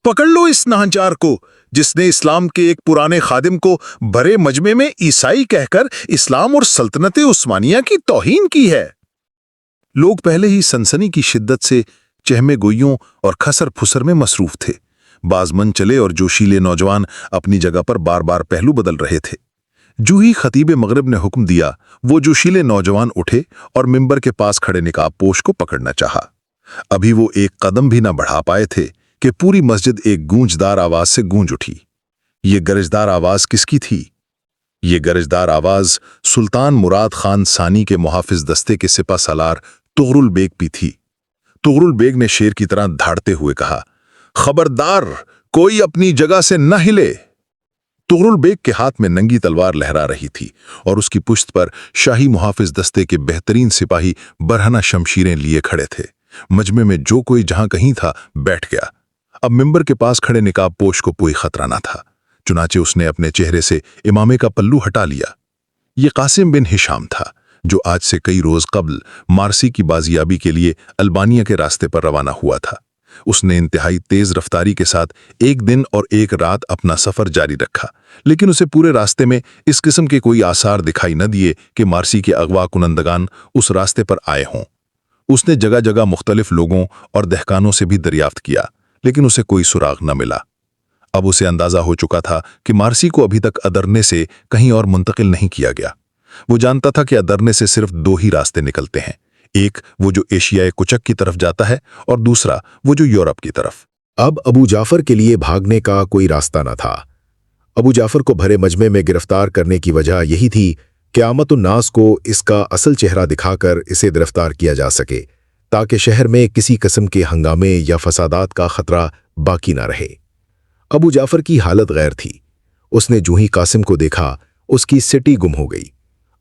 پکڑ لو اس نہنچار کو جس نے اسلام کے ایک پرانے خادم کو بھرے مجمع میں عیسائی کہہ کر اسلام اور سلطنت عثمانیہ کی توہین کی ہے۔ لوگ پہلے ہی سنسنی کی شدت سے چہمے گوئیوں اور کھسر پھسر میں مصروف تھے۔ باز من چلے اور جوشیلے نوجوان اپنی جگہ پر بار بار پہلو بدل رہے تھے۔ جو ہی خطیب مغرب نے حکم دیا، وہ جوشیلے نوجوان اٹھے اور ممبر کے پاس کھڑے نقاب پوش کو پکڑنا چاہا۔ ابھی وہ ایک قدم بھی نہ بڑھا پائے تھے کہ پوری مسجد ایک گونجدار آواز سے گونج اٹھی۔ یہ گرجدار آواز کس کی تھی؟ یہ گرجدار آواز سلطان مراد خان ثانی کے محافظ دستے کے سپہ سالار طغرل بیگ بھی تھی۔ طغرل بیگ نے شیر کی طرح دھاڑتے ہوئے کہا، خبردار، کوئی اپنی جگہ سے نہ ہلے۔ طغرل بیگ کے ہاتھ میں ننگی تلوار لہرا رہی تھی اور اس کی پشت پر شاہی محافظ دستے کے بہترین سپاہی برہنہ شمشیریں لیے کھڑے تھے۔ مجمع میں جو کوئی جہاں کہیں تھا بیٹھ گیا۔ اب ممبر کے پاس کھڑے نقاب پوش کو کوئی خطرہ نہ تھا، چنانچہ اس نے اپنے چہرے سے امامے کا پلو ہٹا لیا۔ یہ قاسم بن ہشام تھا، جو آج سے کئی روز قبل مارسی کی بازیابی کے لیے البانیہ کے راستے پر روانہ ہوا تھا۔ اس نے انتہائی تیز رفتاری کے ساتھ ایک دن اور ایک رات اپنا سفر جاری رکھا، لیکن اسے پورے راستے میں اس قسم کے کوئی آثار دکھائی نہ دیے کہ مارسی کے اغوا کنندگان اس راستے پر آئے ہوں۔ اس نے جگہ جگہ مختلف لوگوں اور دہقانوں سے بھی دریافت کیا، لیکن اسے کوئی سراغ نہ ملا۔ اب اسے اندازہ ہو چکا تھا کہ مارسی کو ابھی تک ادرنے سے کہیں اور منتقل نہیں کیا گیا۔ وہ جانتا تھا کہ ادرنے سے صرف دو ہی راستے نکلتے ہیں، ایک وہ جو ایشیائے کچک کی طرف جاتا ہے اور دوسرا وہ جو یورپ کی طرف۔ اب ابو جعفر کے لیے بھاگنے کا کوئی راستہ نہ تھا۔ ابو جعفر کو بھرے مجمع میں گرفتار کرنے کی وجہ یہی تھی کہ عامت الناس کو اس کا اصل چہرہ دکھا کر اسے گرفتار کیا جا سکے، تاکہ شہر میں کسی قسم کے ہنگامے یا فسادات کا خطرہ باقی نہ رہے۔ ابو جعفر کی حالت غیر تھی۔ اس نے جو ہی قاسم کو دیکھا، اس کی سٹی گم ہو گئی۔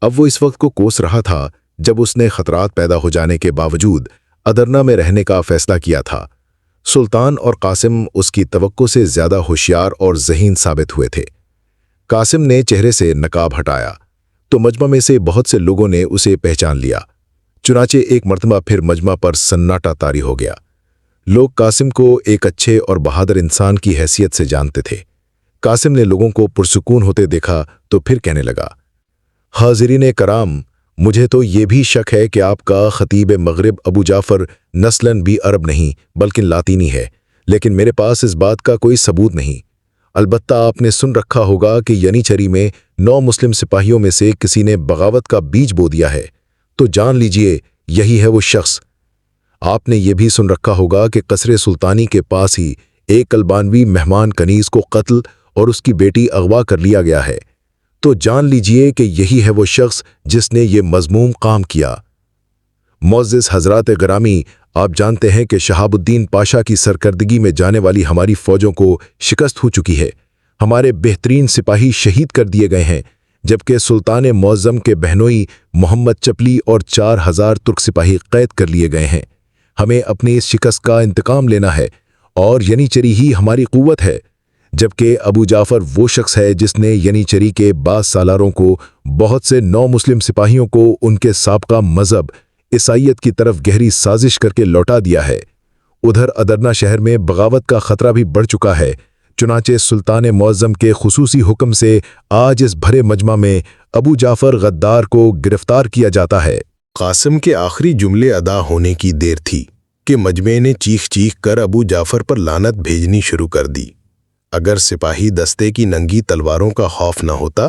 اب وہ اس وقت کو کوس رہا تھا جب اس نے خطرات پیدا ہو جانے کے باوجود ادرنا میں رہنے کا فیصلہ کیا تھا۔ سلطان اور قاسم اس کی توقع سے زیادہ ہوشیار اور ذہین ثابت ہوئے تھے۔ قاسم نے چہرے سے نقاب ہٹایا تو مجمع میں سے بہت سے لوگوں نے اسے پہچان لیا۔ چنانچہ ایک مرتبہ پھر مجمع پر سناٹا طاری ہو گیا۔ لوگ قاسم کو ایک اچھے اور بہادر انسان کی حیثیت سے جانتے تھے۔ قاسم نے لوگوں کو پرسکون ہوتے دیکھا تو پھر کہنے لگا، حاضرین کرام، مجھے تو یہ بھی شک ہے کہ آپ کا خطیب مغرب ابو جعفر نسلاً بھی عرب نہیں بلکہ لاطینی ہے، لیکن میرے پاس اس بات کا کوئی ثبوت نہیں۔ البتہ آپ نے سن رکھا ہوگا کہ ینیچری میں 9 مسلم سپاہیوں میں سے کسی نے بغاوت کا بیج بو دیا ہے، تو جان لیجئے یہی ہے وہ شخص۔ آپ نے یہ بھی سن رکھا ہوگا کہ قصر سلطانی کے پاس ہی ایک البانوی مہمان کنیز کو قتل اور اس کی بیٹی اغوا کر لیا گیا ہے، تو جان لیجئے کہ یہی ہے وہ شخص جس نے یہ مذموم کام کیا۔ معزز حضرات گرامی، آپ جانتے ہیں کہ شہاب الدین پاشا کی سرکردگی میں جانے والی ہماری فوجوں کو شکست ہو چکی ہے۔ ہمارے بہترین سپاہی شہید کر دیے گئے ہیں، جبکہ سلطان معظم کے بہنوئی محمد چپلی اور 4000 ترک سپاہی قید کر لیے گئے ہیں۔ ہمیں اپنی اس شکست کا انتقام لینا ہے اور ینیچری ہی ہماری قوت ہے، جبکہ ابو جعفر وہ شخص ہے جس نے ینیچری کے بعض سالاروں کو، بہت سے 9 مسلم سپاہیوں کو ان کے سابقہ مذہب عیسائیت کی طرف گہری سازش کر کے لوٹا دیا ہے۔ ادھر ادرنا شہر میں بغاوت کا خطرہ بھی بڑھ چکا ہے، چنانچہ سلطان معظم کے خصوصی حکم سے آج اس بھرے مجمع میں ابو جعفر غدار کو گرفتار کیا جاتا ہے۔ قاسم کے آخری جملے ادا ہونے کی دیر تھی کہ مجمع نے چیخ چیخ کر ابو جعفر پر لعنت بھیجنی شروع کر دی۔ اگر سپاہی دستے کی ننگی تلواروں کا خوف نہ ہوتا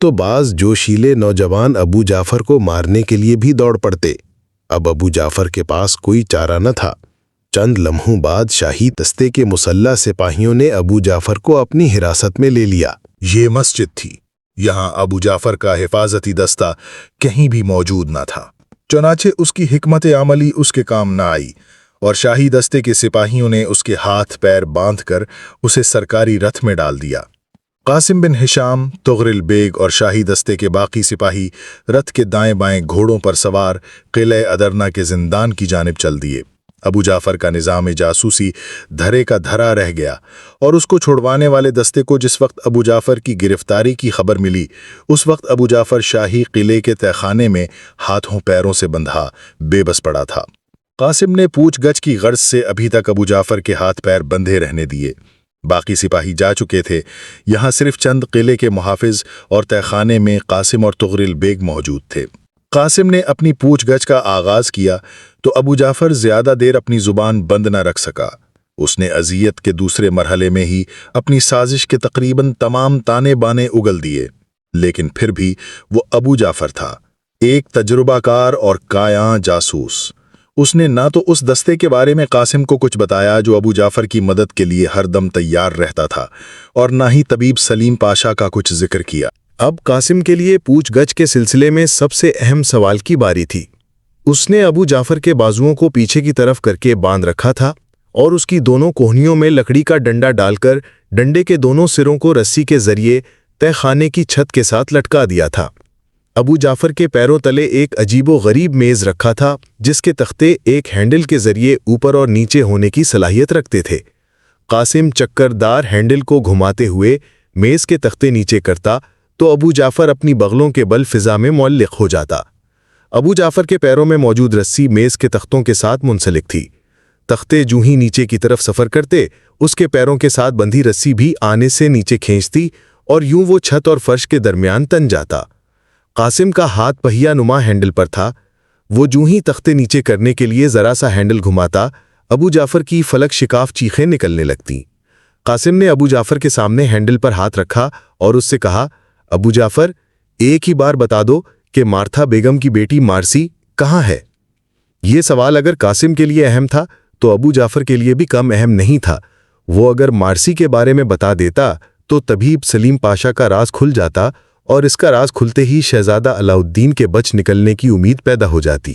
تو بعض جوشیلے نوجوان ابو جعفر کو مارنے کے لیے بھی دوڑ پڑتے۔ اب ابو جعفر کے پاس کوئی چارہ نہ تھا۔ چند لمحوں بعد شاہی دستے کے مسلح سپاہیوں نے ابو جعفر کو اپنی حراست میں لے لیا۔ یہ مسجد تھی، یہاں ابو جعفر کا حفاظتی دستہ کہیں بھی موجود نہ تھا، چنانچہ اس کی حکمت عملی اس کے کام نہ آئی اور شاہی دستے کے سپاہیوں نے اس کے ہاتھ پیر باندھ کر اسے سرکاری رتھ میں ڈال دیا۔ قاسم بن ہشام، طغرل بیگ اور شاہی دستے کے باقی سپاہی رتھ کے دائیں بائیں گھوڑوں پر سوار قلعہ ادرنا کے زندان کی جانب چل دیے۔ ابو جعفر کا نظام جاسوسی دھرے کا دھرا رہ گیا اور اس کو چھڑوانے والے دستے کو جس وقت ابو جعفر کی گرفتاری کی خبر ملی، اس وقت ابو جعفر شاہی قلعے کے تہخانے میں ہاتھوں پیروں سے بندھا بے بس پڑا تھا۔ قاسم نے پوچھ گچھ کی غرض سے ابھی تک ابو جعفر کے ہاتھ پیر بندھے رہنے دیے۔ باقی سپاہی جا چکے تھے، یہاں صرف چند قلعے کے محافظ اور تہخانے میں قاسم اور تغرل بیگ موجود تھے۔ قاسم نے اپنی پوچھ گچھ کا آغاز کیا تو ابو جعفر زیادہ دیر اپنی زبان بند نہ رکھ سکا۔ اس نے اذیت کے دوسرے مرحلے میں ہی اپنی سازش کے تقریباً تمام تانے بانے اگل دیے، لیکن پھر بھی وہ ابو جعفر تھا، ایک تجربہ کار اور کایاں جاسوس۔ اس نے نہ تو اس دستے کے بارے میں قاسم کو کچھ بتایا جو ابو جعفر کی مدد کے لیے ہر دم تیار رہتا تھا، اور نہ ہی طبیب سلیم پاشا کا کچھ ذکر کیا۔ اب قاسم کے لیے پوچھ گچھ کے سلسلے میں سب سے اہم سوال کی باری تھی۔ اس نے ابو جعفر کے بازوؤں کو پیچھے کی طرف کر کے باندھ رکھا تھا اور اس کی دونوں کوہنیوں میں لکڑی کا ڈنڈا ڈال کر ڈنڈے کے دونوں سروں کو رسی کے ذریعے تہ خانے کی چھت کے ساتھ لٹکا دیا تھا۔ ابو جعفر کے پیروں تلے ایک عجیب و غریب میز رکھا تھا جس کے تختے ایک ہینڈل کے ذریعے اوپر اور نیچے ہونے کی صلاحیت رکھتے تھے۔ قاسم چکر دار ہینڈل کو گھماتے ہوئے میز کے تختے نیچے کرتا تو ابو جعفر اپنی بغلوں کے بل فضا میں معلق ہو جاتا۔ ابو جعفر کے پیروں میں موجود رسی میز کے تختوں کے ساتھ منسلک تھی۔ تختے جو ہی نیچے کی طرف سفر کرتے، اس کے پیروں کے ساتھ بندھی رسی بھی آنے سے نیچے کھینچتی اور یوں وہ چھت اور فرش کے درمیان تن جاتا۔ قاسم کا ہاتھ پہیا نما ہینڈل پر تھا۔ وہ جو ہی تختے نیچے کرنے کے لیے ذرا سا ہینڈل گھماتا، ابو جعفر کی فلک شکاف چیخیں نکلنے لگتی۔ قاسم نے ابو جعفر کے سامنے ہینڈل پر ہاتھ رکھا اور اس سے کہا، ابو جعفر، ایک ہی بار بتا دو کہ مارتھا بیگم کی بیٹی مارسی کہاں ہے؟ یہ سوال اگر قاسم کے لیے اہم تھا تو ابو جعفر کے لیے بھی کم اہم نہیں تھا۔ وہ اگر مارسی کے بارے میں بتا دیتا تو طبیب سلیم پاشا کا راز کھل جاتا، اور اس کا راز کھلتے ہی شہزادہ علاء الدین کے بچ نکلنے کی امید پیدا ہو جاتی۔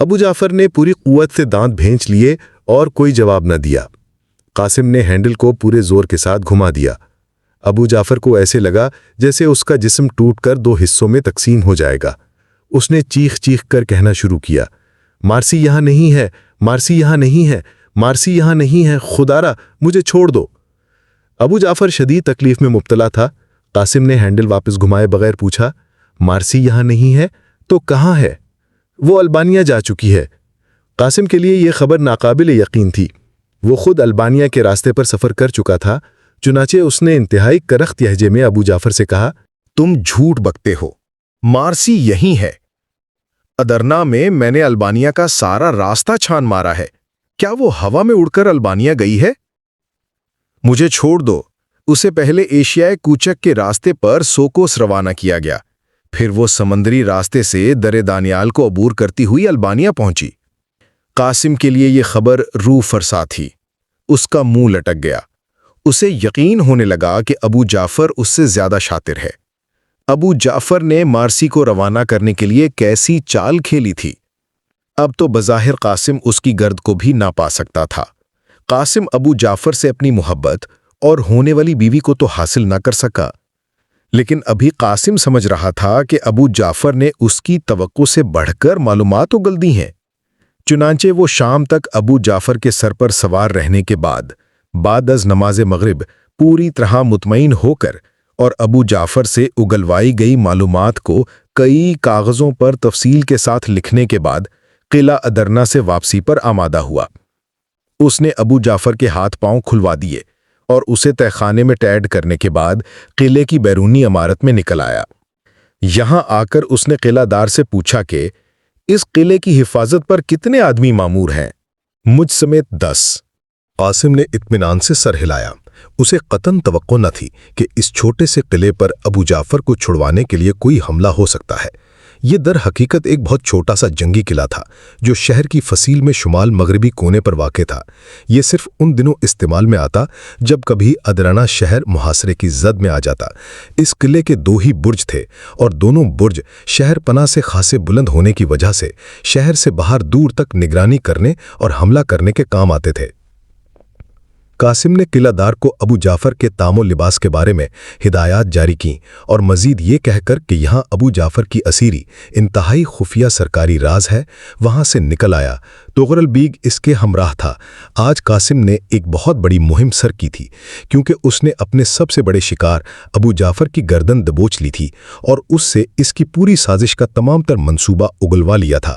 ابو جعفر نے پوری قوت سے دانت بھینچ لیے اور کوئی جواب نہ دیا۔ قاسم نے ہینڈل کو پورے زور کے ساتھ گھما دیا۔ ابو جعفر کو ایسے لگا جیسے اس کا جسم ٹوٹ کر دو حصوں میں تقسیم ہو جائے گا۔ اس نے چیخ چیخ کر کہنا شروع کیا، مارسی یہاں نہیں ہے، مارسی یہاں نہیں ہے، مارسی یہاں نہیں ہے، خدارا مجھے چھوڑ دو۔ ابو جعفر شدید تکلیف میں مبتلا تھا۔ قاسم نے ہینڈل واپس گھمائے بغیر پوچھا، مارسی یہاں نہیں ہے تو کہاں ہے؟ وہ البانیہ جا چکی ہے۔ قاسم کے لیے یہ خبر ناقابل یقین تھی۔ وہ خود البانیہ کے راستے پر سفر کر چکا تھا، چنانچہ اس نے انتہائی کرخت لہجے میں ابو جعفر سے کہا، تم جھوٹ بکتے ہو، مارسی یہی ہے۔ ادرنا میں نے البانیہ کا سارا راستہ چھان مارا ہے، کیا وہ ہوا میں اڑ کر البانیہ گئی ہے؟ مجھے چھوڑ دو۔ اسے پہلے ایشیائے کوچک کے راستے پر سوکوس روانہ کیا گیا، پھر وہ سمندری راستے سے در دانیال کو عبور کرتی ہوئی البانیہ پہنچی۔ قاسم کے لیے یہ خبر روح فرسا تھی۔ اس کا منہ لٹک گیا۔ اسے یقین ہونے لگا کہ ابو جعفر اس سے زیادہ شاطر ہے۔ ابو جعفر نے مارسی کو روانہ کرنے کے لیے کیسی چال کھیلی تھی؟ اب تو بظاہر قاسم اس کی گرد کو بھی نہ پا سکتا تھا۔ قاسم ابو جعفر سے اپنی محبت اور ہونے والی بیوی کو تو حاصل نہ کر سکا، لیکن ابھی قاسم سمجھ رہا تھا کہ ابو جعفر نے اس کی توقع سے بڑھ کر معلومات اگل دی ہیں۔ چنانچہ وہ شام تک ابو جعفر کے سر پر سوار رہنے کے بعد از نماز مغرب پوری طرح مطمئن ہو کر اور ابو جعفر سے اگلوائی گئی معلومات کو کئی کاغذوں پر تفصیل کے ساتھ لکھنے کے بعد قلعہ ادرنا سے واپسی پر آمادہ ہوا۔ اس نے ابو جعفر کے ہاتھ پاؤں کھلوا دیے اور اسے تہخانے میں ٹیڈ کرنے کے بعد قلعے کی بیرونی عمارت میں نکل آیا۔ یہاں آ کر اس نے قلعہ دار سے پوچھا کہ اس قلعے کی حفاظت پر کتنے آدمی مامور ہیں؟ مجھ سمیت 10۔ قاسم نے اطمینان سے سر ہلایا۔ اسے قطعاً توقع نہ تھی کہ اس چھوٹے سے قلعے پر ابو جعفر کو چھڑوانے کے لیے کوئی حملہ ہو سکتا ہے۔ یہ در حقیقت ایک بہت چھوٹا سا جنگی قلعہ تھا جو شہر کی فصیل میں شمال مغربی کونے پر واقع تھا۔ یہ صرف ان دنوں استعمال میں آتا جب کبھی ادرنا شہر محاصرے کی زد میں آ جاتا۔ اس قلعے کے 2 ہی برج تھے اور دونوں برج شہر پناہ سے خاصے بلند ہونے کی وجہ سے شہر سے باہر دور تک نگرانی کرنے اور حملہ کرنے کے کام آتے تھے۔ قاسم نے قلعہ دار کو ابو جعفر کے تام و لباس کے بارے میں ہدایات جاری کیں اور مزید یہ کہہ کر کہ یہاں ابو جعفر کی اسیری انتہائی خفیہ سرکاری راز ہے، وہاں سے نکل آیا۔ تغرل بیگ اس کے ہمراہ تھا۔ آج قاسم نے ایک بہت بڑی مہم سر کی تھی کیونکہ اس نے اپنے سب سے بڑے شکار ابو جعفر کی گردن دبوچ لی تھی اور اس سے اس کی پوری سازش کا تمام تر منصوبہ اگلوا لیا تھا۔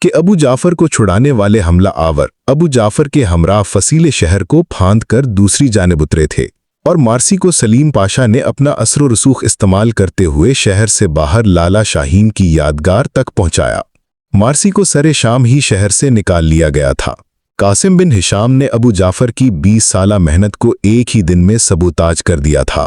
کہ ابو جعفر کو چھڑانے والے حملہ آور ابو جعفر کے ہمراہ فصیل شہر کو پھاند کر دوسری جانب اترے تھے اور مارسی کو سلیم پاشا نے اپنا اثر و رسوخ استعمال کرتے ہوئے شہر سے باہر لالا شاہین کی یادگار تک پہنچایا۔ مارسی کو سر شام ہی شہر سے نکال لیا گیا تھا۔ قاسم بن ہشام نے ابو جعفر کی 20 سالہ محنت کو ایک ہی دن میں سبوتاج کر دیا تھا۔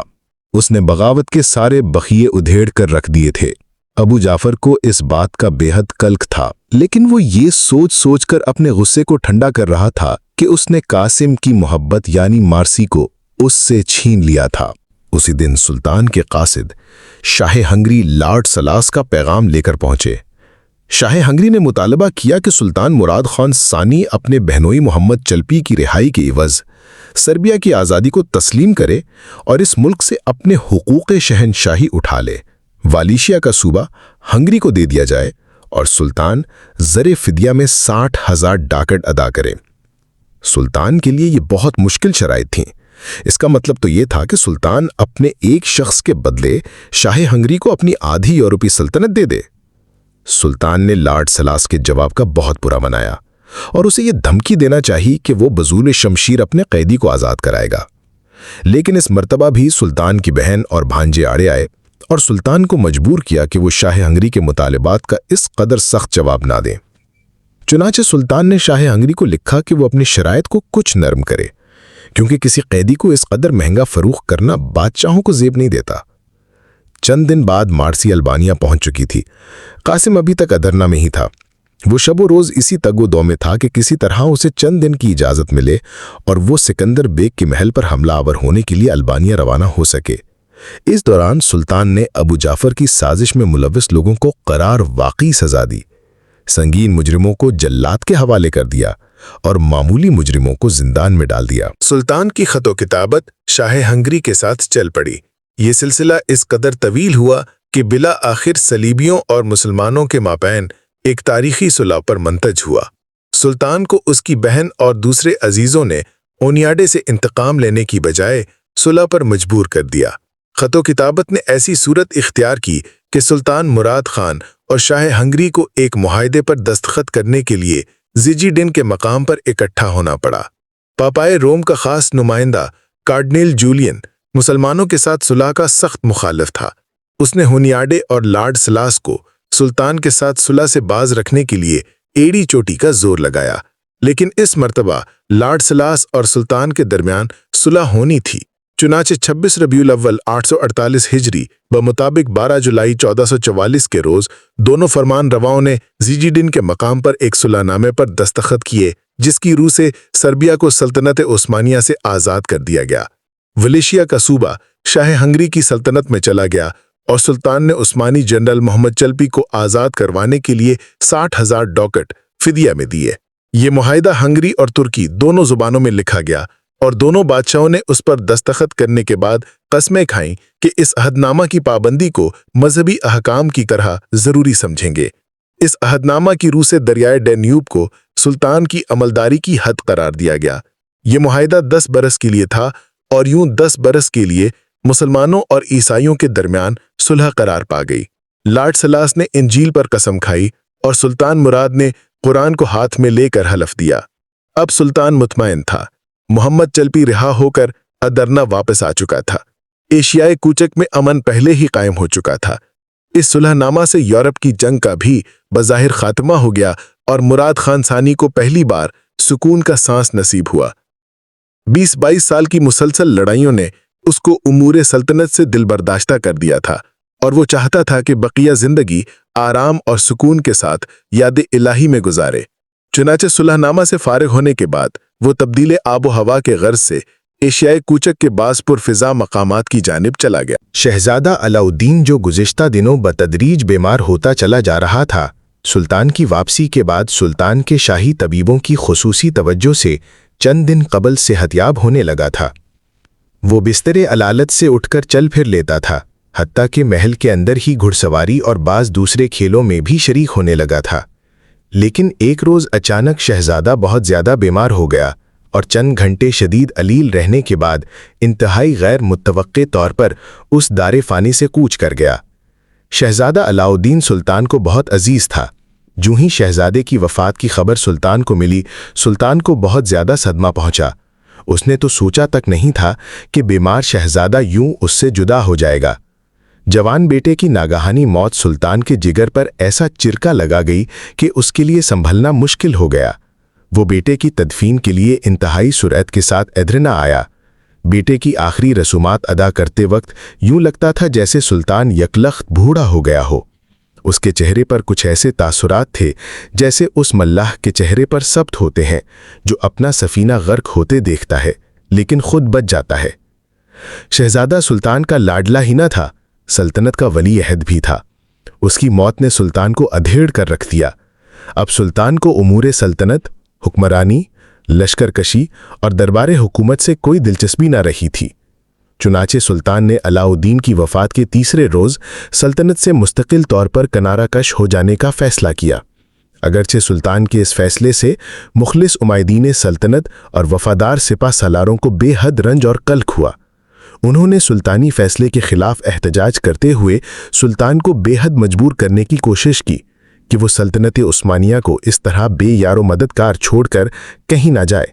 اس نے بغاوت کے سارے بخیے ادھیڑ کر رکھ دیے تھے۔ ابو جعفر کو اس بات کا بے حد کلک تھا، لیکن وہ یہ سوچ سوچ کر اپنے غصے کو ٹھنڈا کر رہا تھا کہ اس نے قاسم کی محبت یعنی مارسی کو اس سے چھین لیا تھا۔ اسی دن سلطان کے قاصد شاہ ہنگری لارڈ سلاس کا پیغام لے کر پہنچے۔ شاہ ہنگری نے مطالبہ کیا کہ سلطان مراد خان ثانی اپنے بہنوئی محمد چلپی کی رہائی کے عوض سربیا کی آزادی کو تسلیم کرے اور اس ملک سے اپنے حقوق شہنشاہی اٹھا لے۔ والیشیا کا صوبہ ہنگری کو دے دیا جائے اور سلطان زر فدیہ میں 60,000 ڈاکٹ ادا کرے۔ سلطان کے لیے یہ بہت مشکل شرائط تھیں۔ اس کا مطلب تو یہ تھا کہ سلطان اپنے ایک شخص کے بدلے شاہ ہنگری کو اپنی آدھی یورپی سلطنت دے دے۔ سلطان نے لارڈ سلاس کے جواب کا بہت برا منایا اور اسے یہ دھمکی دینا چاہی کہ وہ بزول شمشیر اپنے قیدی کو آزاد کرائے گا۔ لیکن اس مرتبہ بھی سلطان کی بہن اور بھانجے آڑے آئے اور سلطان کو مجبور کیا کہ وہ شاہ ہنگری کے مطالبات کا اس قدر سخت جواب نہ دیں۔ چنانچہ سلطان نے شاہ ہنگری کو لکھا کہ وہ اپنی شرائط کو کچھ نرم کرے، کیونکہ کسی قیدی کو اس قدر مہنگا فروخت کرنا بادشاہوں کو زیب نہیں دیتا۔ چند دن بعد مارسی البانیہ پہنچ چکی تھی۔ قاسم ابھی تک ادرنا میں ہی تھا۔ وہ شب و روز اسی تگ و دو میں تھا کہ کسی طرح اسے چند دن کی اجازت ملے اور وہ سکندر بیگ کے محل پر حملہ آور ہونے کے لیے البانیہ روانہ ہو سکے۔ اس دوران سلطان نے ابو جعفر کی سازش میں ملوث لوگوں کو قرار واقعی سزا دی، سنگین مجرموں کو جلات کے حوالے کر دیا اور معمولی مجرموں کو زندان میں ڈال دیا۔ سلطان کی خط و کتابت شاہ ہنگری کے ساتھ چل پڑی۔ یہ سلسلہ اس قدر طویل ہوا کہ بلا آخر صلیبیوں اور مسلمانوں کے مابین ایک تاریخی صلح پر منتج ہوا۔ سلطان کو اس کی بہن اور دوسرے عزیزوں نے اونیاڈے سے انتقام لینے کی بجائے صلح پر مجبور کر دیا۔ خط و کتابت نے ایسی صورت اختیار کی کہ سلطان مراد خان اور شاہ ہنگری کو ایک معاہدے پر دستخط کرنے کے لیے زیجیڈن کے مقام پر اکٹھا ہونا پڑا۔ پاپائے روم کا خاص نمائندہ کارڈنیل جولین مسلمانوں کے ساتھ صلح کا سخت مخالف تھا۔ اس نے ہونیاڈے اور لارڈ سلاس کو سلطان کے ساتھ صلح سے باز رکھنے کے لیے ایڑی چوٹی کا زور لگایا، لیکن اس مرتبہ لارڈ سلاس اور سلطان کے درمیان صلح ہونی تھی۔ چنانچہ 26 ربیع الاول 848 ہجری بمطابق 12 جولائی 1444 کے روز دونوں فرمان رواؤں نے زیجیڈن کے مقام پر ایک صلح نامے پر دستخط کیے، جس کی روح سے سربیا کو سلطنت عثمانیہ سے آزاد کر دیا گیا۔ ولیشیا کا صوبہ شاہ ہنگری کی سلطنت میں چلا گیا اور سلطان نے عثمانی جنرل محمد چلپی کو آزاد کروانے کے لیے 60,000 ڈاکٹ فدیہ میں دیے۔ یہ معاہدہ ہنگری اور ترکی دونوں زبانوں میں لکھا گیا اور دونوں بادشاہوں نے اس پر دستخط کرنے کے بعد قسمیں کھائیں کہ اس عہد نامہ کی پابندی کو مذہبی احکام کی طرح ضروری سمجھیں گے۔ اس عہد نامہ کی روح سے دریائے ڈینیوب کو سلطان کی عملداری کی حد قرار دیا گیا۔ یہ معاہدہ 10 برس کے لیے تھا اور یوں 10 برس کے لیے مسلمانوں اور عیسائیوں کے درمیان صلح قرار پا گئی۔ لارڈ سلاس نے انجیل پر قسم کھائی اور سلطان مراد نے قرآن کو ہاتھ میں لے کر حلف دیا۔ اب سلطان مطمئن تھا۔ محمد چلپی رہا ہو کر ادرنا واپس آ چکا تھا۔ ایشیائے کوچک میں امن پہلے ہی قائم ہو چکا تھا۔ اس صلح نامہ سے یورپ کی جنگ کا بھی بظاہر خاتمہ ہو گیا اور مراد خان ثانی کو پہلی بار سکون کا سانس نصیب ہوا۔ 20-22 سال کی مسلسل لڑائیوں نے اس کو امور سلطنت سے دل برداشتہ کر دیا تھا اور وہ چاہتا تھا کہ بقیہ زندگی آرام اور سکون کے ساتھ یاد الہی میں گزارے۔ چنانچہ صلح نامہ سے فارغ ہونے کے بعد وہ تبدیل آب و ہوا کے غرض سے ایشیائے کوچک کے بعض پرفضا مقامات کی جانب چلا گیا۔ شہزادہ علاؤدین جو گزشتہ دنوں بتدریج بیمار ہوتا چلا جا رہا تھا، سلطان کی واپسی کے بعد سلطان کے شاہی طبیبوں کی خصوصی توجہ سے چند دن قبل صحتیاب ہونے لگا تھا۔ وہ بستر علالت سے اٹھ کر چل پھر لیتا تھا، حتیٰ کہ محل کے اندر ہی گھڑ سواری اور بعض دوسرے کھیلوں میں بھی شریک ہونے لگا تھا۔ لیکن ایک روز اچانک شہزادہ بہت زیادہ بیمار ہو گیا اور چند گھنٹے شدید علیل رہنے کے بعد انتہائی غیر متوقع طور پر اس دار فانی سے کوچ کر گیا۔ شہزادہ علاؤدین سلطان کو بہت عزیز تھا، جو ہی شہزادے کی وفات کی خبر سلطان کو ملی، سلطان کو بہت زیادہ صدمہ پہنچا۔ اس نے تو سوچا تک نہیں تھا کہ بیمار شہزادہ یوں اس سے جدا ہو جائے گا۔ جوان بیٹے کی ناگہانی موت سلطان کے جگر پر ایسا چرکا لگا گئی کہ اس کے لیے سنبھلنا مشکل ہو گیا۔ وہ بیٹے کی تدفین کے لیے انتہائی سرعت کے ساتھ ایدرنا آیا۔ بیٹے کی آخری رسومات ادا کرتے وقت یوں لگتا تھا جیسے سلطان یکلخت بوڑھا ہو گیا ہو۔ اس کے چہرے پر کچھ ایسے تاثرات تھے جیسے اس ملاح کے چہرے پر ثبت ہوتے ہیں جو اپنا سفینہ غرق ہوتے دیکھتا ہے لیکن خود بچ جاتا ہے۔ شہزادہ سلطان کا لاڈلا ہی نہ تھا، سلطنت کا ولی عہد بھی تھا۔ اس کی موت نے سلطان کو ادھیڑ کر رکھ دیا۔ اب سلطان کو امور سلطنت، حکمرانی، لشکر کشی اور دربار حکومت سے کوئی دلچسپی نہ رہی تھی۔ چنانچہ سلطان نے علاء الدین کی وفات کے تیسرے روز سلطنت سے مستقل طور پر کنارہ کش ہو جانے کا فیصلہ کیا۔ اگرچہ سلطان کے اس فیصلے سے مخلص امائدین سلطنت اور وفادار سپہ سالاروں کو بے حد رنج اور قلق ہوا۔ انہوں نے سلطانی فیصلے کے خلاف احتجاج کرتے ہوئے سلطان کو بے حد مجبور کرنے کی کوشش کی کہ وہ سلطنت عثمانیہ کو اس طرح بے یار و مددگار چھوڑ کر کہیں نہ جائے۔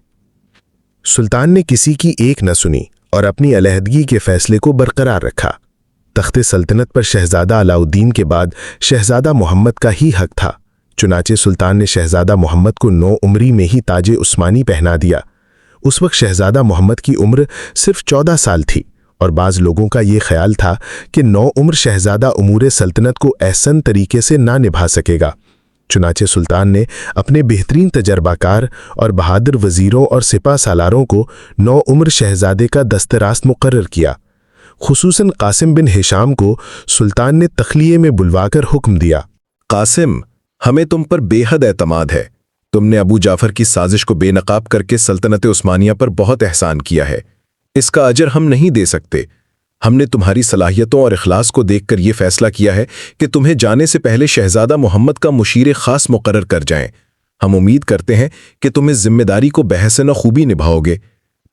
سلطان نے کسی کی ایک نہ سنی اور اپنی علیحدگی کے فیصلے کو برقرار رکھا۔ تخت سلطنت پر شہزادہ علاء الدین کے بعد شہزادہ محمد کا ہی حق تھا۔ چنانچہ سلطان نے شہزادہ محمد کو 9 عمری میں ہی تاج عثمانی پہنا دیا۔ اس وقت شہزادہ محمد کی عمر صرف 14 سال تھی اور بعض لوگوں کا یہ خیال تھا کہ 9 عمر شہزادہ امور سلطنت کو احسن طریقے سے نہ نبھا سکے گا۔ چنانچہ سلطان نے اپنے بہترین تجربہ کار اور بہادر وزیروں اور سپہ سالاروں کو 9 عمر شہزادے کا دست راست مقرر کیا۔ خصوصاً قاسم بن ہشام کو سلطان نے تخلیے میں بلوا کر حکم دیا، قاسم، ہمیں تم پر بے حد اعتماد ہے۔ تم نے ابو جعفر کی سازش کو بے نقاب کر کے سلطنت عثمانیہ پر بہت احسان کیا ہے۔ اس کا اجر ہم نہیں دے سکتے۔ ہم نے تمہاری صلاحیتوں اور اخلاص کو دیکھ کر یہ فیصلہ کیا ہے کہ تمہیں جانے سے پہلے شہزادہ محمد کا مشیر خاص مقرر کر جائیں۔ ہم امید کرتے ہیں کہ تم اس ذمہ داری کو بحسن خوبی نبھاؤ گے۔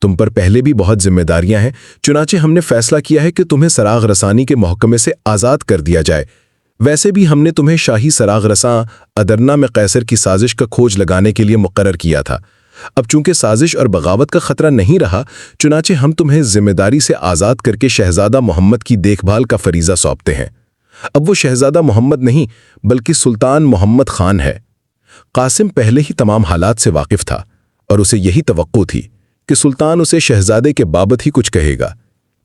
تم پر پہلے بھی بہت ذمہ داریاں ہیں، چنانچہ ہم نے فیصلہ کیا ہے کہ تمہیں سراغ رسانی کے محکمے سے آزاد کر دیا جائے۔ ویسے بھی ہم نے تمہیں شاہی سراغ رساں ادرنا میں قیصر کی سازش کا کھوج لگانے کے لیے مقرر کیا تھا۔ اب چونکہ سازش اور بغاوت کا خطرہ نہیں رہا، چنانچہ ہم تمہیں ذمہ داری سے آزاد کر کے شہزادہ محمد کی دیکھ بھال کا فریضہ سونپتے ہیں۔ اب وہ شہزادہ محمد نہیں بلکہ سلطان محمد خان ہے۔ قاسم پہلے ہی تمام حالات سے واقف تھا اور اسے یہی توقع تھی کہ سلطان اسے شہزادے کے بابت ہی کچھ کہے گا،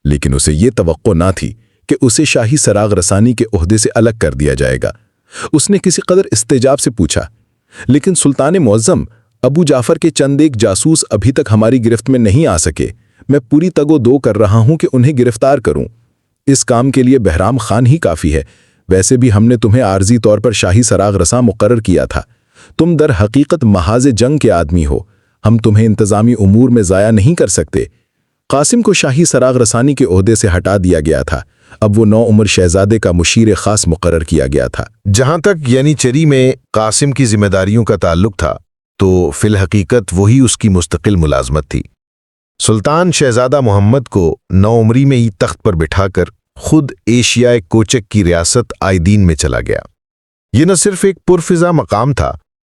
لیکن اسے یہ توقع نہ تھی کہ اسے شاہی سراغ رسانی کے عہدے سے الگ کر دیا جائے گا۔ اس نے کسی قدر استجاب سے پوچھا، لیکن سلطان معظم، ابو جعفر کے چند ایک جاسوس ابھی تک ہماری گرفت میں نہیں آ سکے۔ میں پوری تگ و دو کر رہا ہوں کہ انہیں گرفتار کروں۔ اس کام کے لیے بہرام خان ہی کافی ہے۔ ویسے بھی ہم نے تمہیں عارضی طور پر شاہی سراغ رساں مقرر کیا تھا۔ تم در حقیقت محاذ جنگ کے آدمی ہو۔ ہم تمہیں انتظامی امور میں ضائع نہیں کر سکتے۔ قاسم کو شاہی سراغ رسانی کے عہدے سے ہٹا دیا گیا تھا۔ اب وہ 9 عمر شہزادے کا مشیر خاص مقرر کیا گیا تھا۔ جہاں تک یعنی چری میں قاسم کی ذمہ داریوں کا تعلق تھا تو فی الحقیقت وہی اس کی مستقل ملازمت تھی۔ سلطان شہزادہ محمد کو 9 عمری میں ہی تخت پر بٹھا کر خود ایشیائے کوچک کی ریاست آئدین میں چلا گیا۔ یہ نہ صرف ایک پرفضا مقام تھا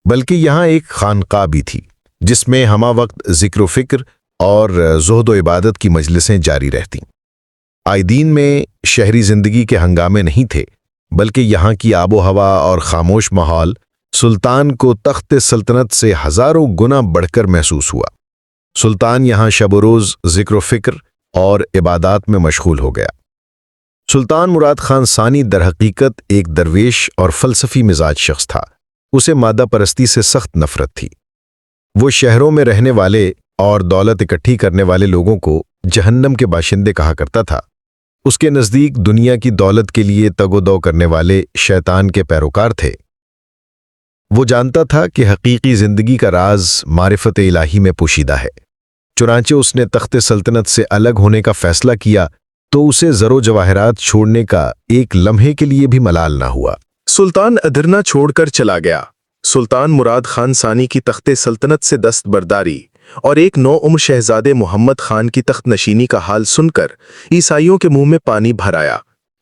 بلکہ یہاں ایک خانقاہ بھی تھی جس میں ہمہ وقت ذکر و فکر اور زہد و عبادت کی مجلسیں جاری رہتیں۔ آئدین میں شہری زندگی کے ہنگامے نہیں تھے بلکہ یہاں کی آب و ہوا اور خاموش ماحول سلطان کو تخت سلطنت سے ہزاروں گنا بڑھ کر محسوس ہوا۔ سلطان یہاں شب و روز ذکر و فکر اور عبادات میں مشغول ہو گیا۔ سلطان مراد خان ثانی در حقیقت ایک درویش اور فلسفی مزاج شخص تھا۔ اسے مادہ پرستی سے سخت نفرت تھی۔ وہ شہروں میں رہنے والے اور دولت اکٹھی کرنے والے لوگوں کو جہنم کے باشندے کہا کرتا تھا۔ اس کے نزدیک دنیا کی دولت کے لیے تگ و دو کرنے والے شیطان کے پیروکار تھے۔ وہ جانتا تھا کہ حقیقی زندگی کا راز معرفت الہی میں پوشیدہ ہے۔ چنانچہ اس نے تخت سلطنت سے الگ ہونے کا فیصلہ کیا تو اسے زر و جواہرات چھوڑنے کا ایک لمحے کے لیے بھی ملال نہ ہوا۔ سلطان ادرنا چھوڑ کر چلا گیا۔ سلطان مراد خان ثانی کی تخت سلطنت سے دست برداری اور ایک 9 عمر شہزادے محمد خان کی تخت نشینی کا حال سن کر عیسائیوں کے منہ میں پانی بھر آیا۔